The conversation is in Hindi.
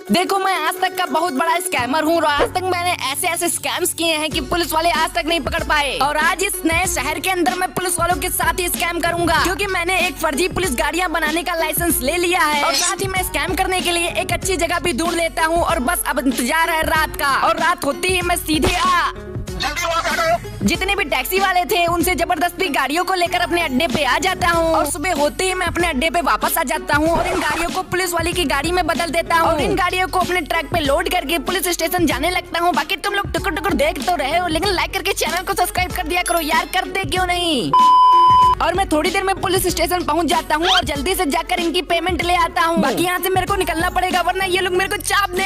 देखो, मैं आज तक का बहुत बड़ा स्कैमर हूँ और आज तक मैंने ऐसे ऐसे स्कैम्स किए हैं कि पुलिस वाले आज तक नहीं पकड़ पाए। और आज इस नए शहर के अंदर मैं पुलिस वालों के साथ ही स्कैम करूंगा, क्योंकि मैंने एक फर्जी पुलिस गाड़ियाँ बनाने का लाइसेंस ले लिया है। और साथ ही मैं स्कैम करने के लिए एक अच्छी जगह भी ढूंढ लेता हूँ और बस अब इंतजार है रात का। और रात होती ही मैं सीधे जितने भी टैक्सी वाले थे उनसे जबरदस्ती गाड़ियों को लेकर अपने अड्डे पे आ जाता हूँ और सुबह होते ही मैं अपने अड्डे पे वापस आ जाता हूँ और इन गाड़ियों को पुलिस वाली की गाड़ी में बदल देता हूँ और इन गाड़ियों को अपने ट्रक पे लोड करके पुलिस स्टेशन जाने लगता हूँ। बाकी तुम लोग टुकुर टुकुर देख तो रहे हो, लेकिन लाइक करके चैनल को सब्सक्राइब कर दिया करो यार, करते क्यों नहीं। और मैं थोड़ी देर में पुलिस स्टेशन पहुंच जाता हूँ और जल्दी से जाकर इनकी पेमेंट ले आता हूँ। बाकी यहाँ से मेरे को निकलना पड़ेगा वरना ये लोग मेरे को चाप देंगे।